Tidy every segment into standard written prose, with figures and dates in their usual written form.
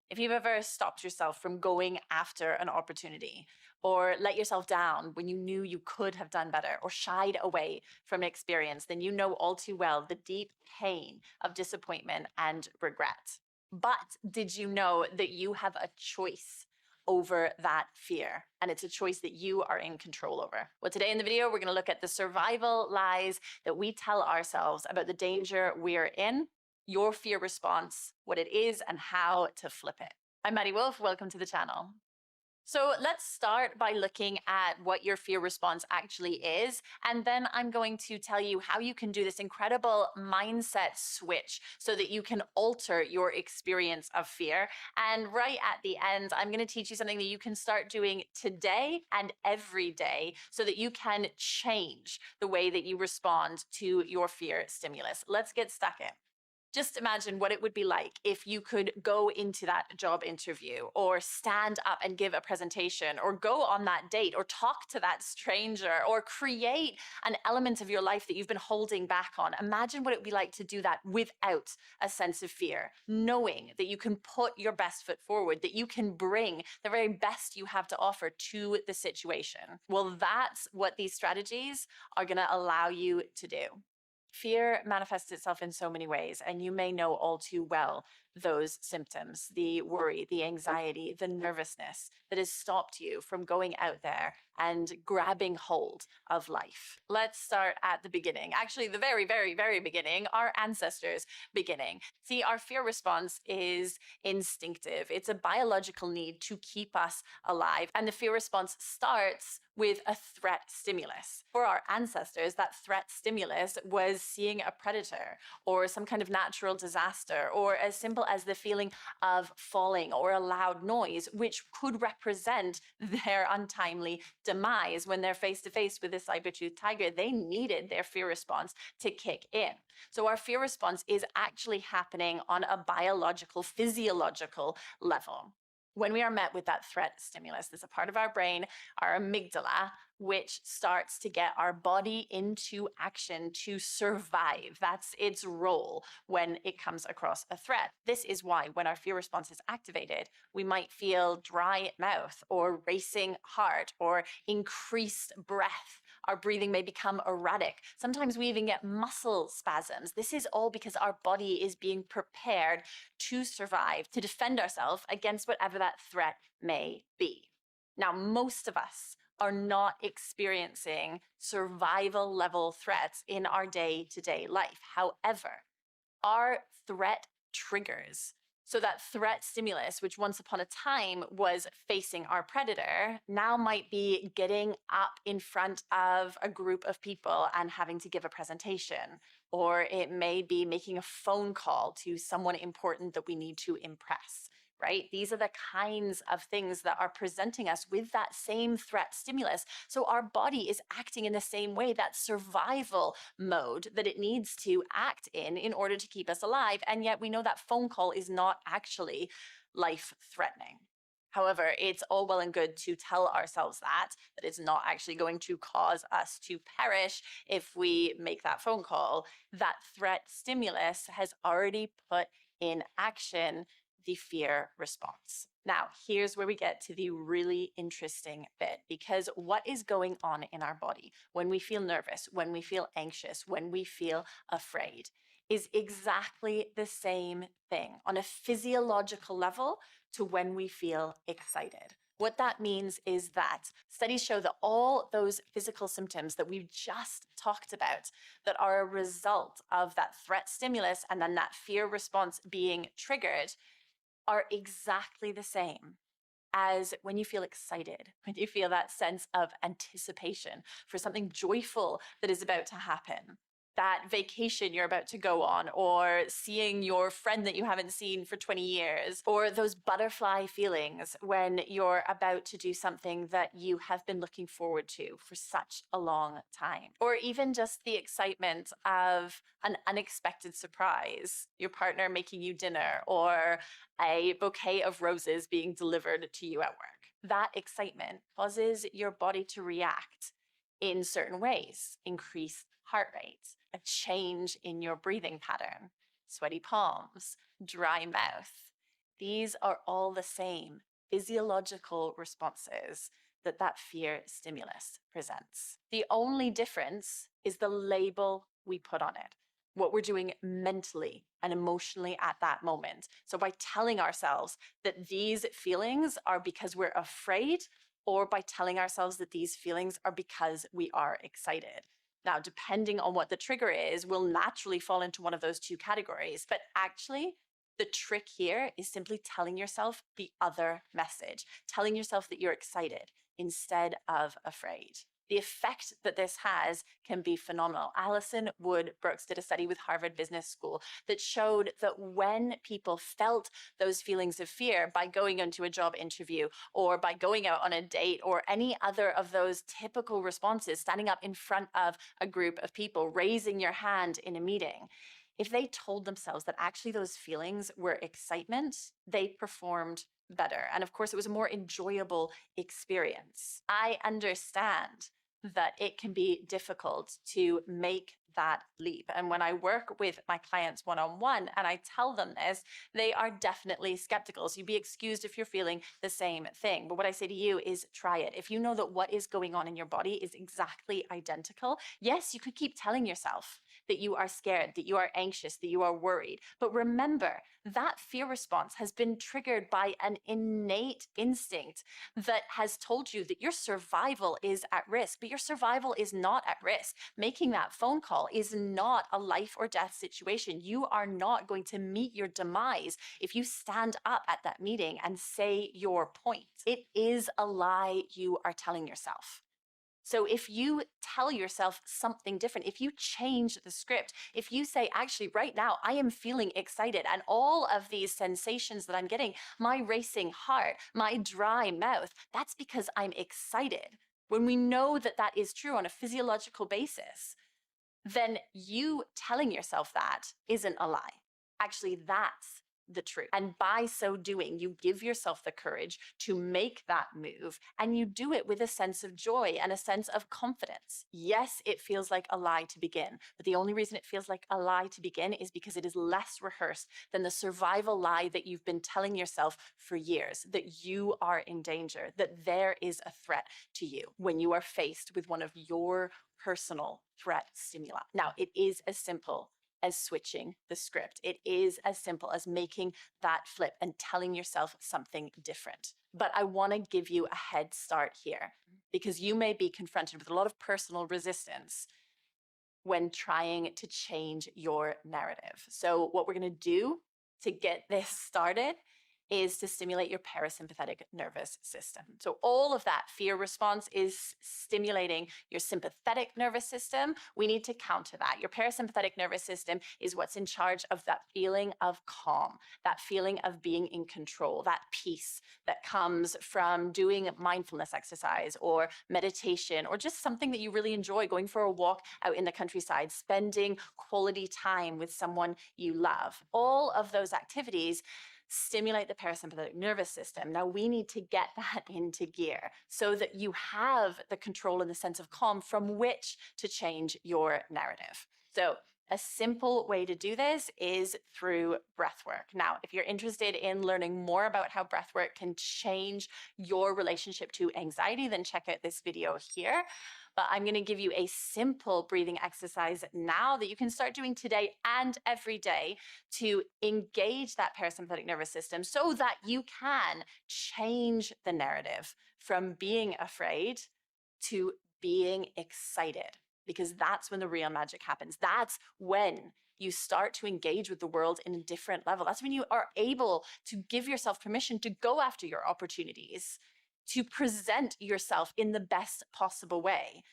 If you've ever stopped yourself from going after an opportunity, or let yourself down when you knew you could have done better, or shied away from an experience, then you know all too well the deep pain of disappointment and regret. But did you know that you have a choice over that fear? And it's a choice that you are in control over. Well, today in the video, we're going to look at the survival lies that we tell ourselves about the danger we're in, your fear response, what it is, and how to flip it. I'm Maddie Wolf. Welcome to the channel. So let's start by looking at what your fear response actually is. And then I'm going to tell you how you can do this incredible mindset switch so that you can alter your experience of fear. And right at the end, I'm going to teach you something that you can start doing today and every day so that you can change the way that you respond to your fear stimulus. Let's get stuck in. Just imagine what it would be like if you could go into that job interview or stand up and give a presentation or go on that date or talk to that stranger or create an element of your life that you've been holding back on. Imagine what it would be like to do that without a sense of fear, knowing that you can put your best foot forward, that you can bring the very best you have to offer to the situation. Well, that's what these strategies are going to allow you to do. Fear manifests itself in so many ways, and you may know all too well those symptoms, the worry, the anxiety, the nervousness that has stopped you from going out there and grabbing hold of life. Let's start at the beginning. Actually, the very, very, very beginning, our ancestors' beginning. See, our fear response is instinctive. It's a biological need to keep us alive. And the fear response starts with a threat stimulus. For our ancestors, that threat stimulus was seeing a predator or some kind of natural disaster, or as simple as the feeling of falling or a loud noise, which could represent their untimely demise. When they're face to face with a saber-toothed tiger, they needed their fear response to kick in. So our fear response is actually happening on a biological, physiological level. When we are met with that threat stimulus, there's a part of our brain, our amygdala, which starts to get our body into action to survive. That's its role when it comes across a threat. This is why when our fear response is activated, we might feel dry mouth or racing heart or increased breath. Our breathing may become erratic. Sometimes we even get muscle spasms. This is all because our body is being prepared to survive, to defend ourselves against whatever that threat may be. Now, most of us are not experiencing survival level threats in our day-to-day life. However, our threat triggers, so that threat stimulus, which once upon a time was facing our predator, now might be getting up in front of a group of people and having to give a presentation. Or it may be making a phone call to someone important that we need to impress. Right? These are the kinds of things that are presenting us with that same threat stimulus. So our body is acting in the same way, that survival mode that it needs to act in order to keep us alive. And yet we know that phone call is not actually life-threatening. However, it's all well and good to tell ourselves that it's not actually going to cause us to perish if we make that phone call. That threat stimulus has already put in action the fear response. Now, here's where we get to the really interesting bit, because what is going on in our body when we feel nervous, when we feel anxious, when we feel afraid, is exactly the same thing on a physiological level to when we feel excited. What that means is that studies show that all those physical symptoms that we've just talked about that are a result of that threat stimulus and then that fear response being triggered are exactly the same as when you feel excited, when you feel that sense of anticipation for something joyful that is about to happen. That vacation you're about to go on, or seeing your friend that you haven't seen for 20 years, or those butterfly feelings when you're about to do something that you have been looking forward to for such a long time, or even just the excitement of an unexpected surprise, your partner making you dinner, or a bouquet of roses being delivered to you at work. That excitement causes your body to react in certain ways: increased heart rate, a change in your breathing pattern, sweaty palms, dry mouth. These are all the same physiological responses that fear stimulus presents. The only difference is the label we put on it, what we're doing mentally and emotionally at that moment. So by telling ourselves that these feelings are because we're afraid, or by telling ourselves that these feelings are because we are excited. Now, depending on what the trigger is, we'll naturally fall into one of those two categories. But actually, the trick here is simply telling yourself the other message, telling yourself that you're excited instead of afraid. The effect that this has can be phenomenal. Alison Wood Brooks did a study with Harvard Business School that showed that when people felt those feelings of fear by going into a job interview or by going out on a date or any other of those typical responses, standing up in front of a group of people, raising your hand in a meeting, if they told themselves that actually those feelings were excitement, they performed better. And of course, it was a more enjoyable experience. I understand that it can be difficult to make that leap. And when I work with my clients one-on-one and I tell them this, they are definitely skeptical. So you'd be excused if you're feeling the same thing. But what I say to you is try it. If you know that what is going on in your body is exactly identical, yes, you could keep telling yourself that you are scared, that you are anxious, that you are worried. But remember, that fear response has been triggered by an innate instinct that has told you that your survival is at risk, but your survival is not at risk. Making that phone call is not a life or death situation. You are not going to meet your demise if you stand up at that meeting and say your point. It is a lie you are telling yourself. So if you tell yourself something different, if you change the script, if you say, actually, right now, I am feeling excited, and all of these sensations that I'm getting, my racing heart, my dry mouth, that's because I'm excited. When we know that that is true on a physiological basis, then you telling yourself that isn't a lie. Actually, that's the truth. And by so doing, you give yourself the courage to make that move, and you do it with a sense of joy and a sense of confidence. Yes, it feels like a lie to begin, but the only reason it feels like a lie to begin is because it is less rehearsed than the survival lie that you've been telling yourself for years, that you are in danger, that there is a threat to you when you are faced with one of your personal threat stimuli. Now, it is as simple as switching the script. It is as simple as making that flip and telling yourself something different. But I want to give you a head start here because you may be confronted with a lot of personal resistance when trying to change your narrative. So what we're going to do to get this started is to stimulate your parasympathetic nervous system. So all of that fear response is stimulating your sympathetic nervous system. We need to counter that. Your parasympathetic nervous system is what's in charge of that feeling of calm, that feeling of being in control, that peace that comes from doing mindfulness exercise or meditation or just something that you really enjoy, going for a walk out in the countryside, spending quality time with someone you love. All of those activities stimulate the parasympathetic nervous system. Now we need to get that into gear so that you have the control and the sense of calm from which to change your narrative. So a simple way to do this is through breath work. Now, if you're interested in learning more about how breath work can change your relationship to anxiety, then check out this video here. But I'm going to give you a simple breathing exercise now that you can start doing today and every day to engage that parasympathetic nervous system so that you can change the narrative from being afraid to being excited, because that's when the real magic happens. That's when you start to engage with the world in a different level. That's when you are able to give yourself permission to go after your opportunities, to present yourself in the best possible way,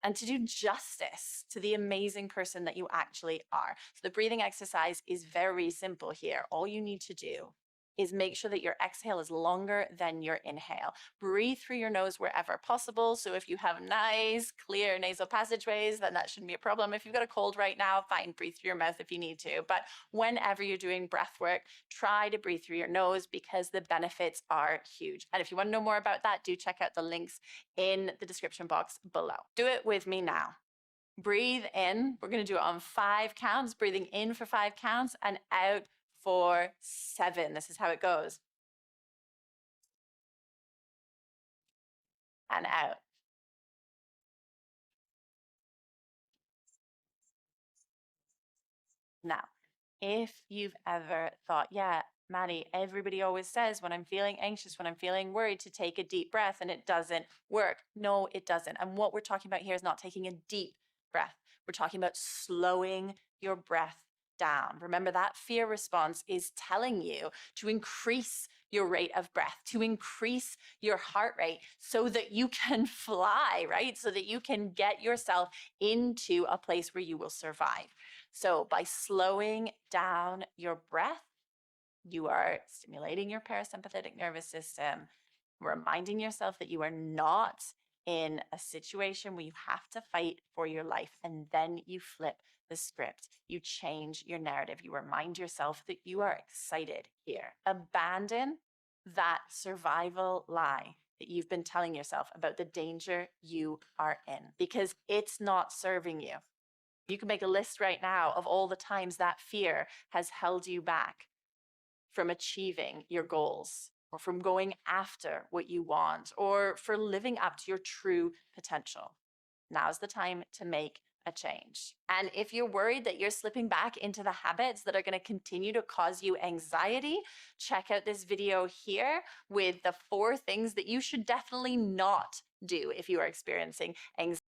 and to do justice to the amazing person that you actually are. So the breathing exercise is very simple here. All you need to do is make sure that your exhale is longer than your inhale. Breathe through your nose wherever possible. So if you have nice, clear nasal passageways, then that shouldn't be a problem. If you've got a cold right now, fine, breathe through your mouth if you need to. But whenever you're doing breath work, try to breathe through your nose because the benefits are huge. And if you want to know more about that, do check out the links in the description box below. Do it with me now. Breathe in. We're going to do it on 5 counts, breathing in for 5 counts and out 4, 7. This is how it goes. And out. Now, if you've ever thought, yeah, Maddie, everybody always says when I'm feeling anxious, when I'm feeling worried, to take a deep breath, and it doesn't work. No, it doesn't. And what we're talking about here is not taking a deep breath. We're talking about slowing your breath down. Remember, that fear response is telling you to increase your rate of breath, to increase your heart rate so that you can fly, right? So that you can get yourself into a place where you will survive. So by slowing down your breath, you are stimulating your parasympathetic nervous system, reminding yourself that you are not in a situation where you have to fight for your life. And then you flip the script. You change your narrative. You remind yourself that you are excited here. Abandon that survival lie that you've been telling yourself about the danger you are in, because it's not serving you. You can make a list right now of all the times that fear has held you back from achieving your goals, or from going after what you want, or for living up to your true potential. Now's the time to make a change. And if you're worried that you're slipping back into the habits that are going to continue to cause you anxiety, check out this video here with the 4 things that you should definitely not do if you are experiencing anxiety.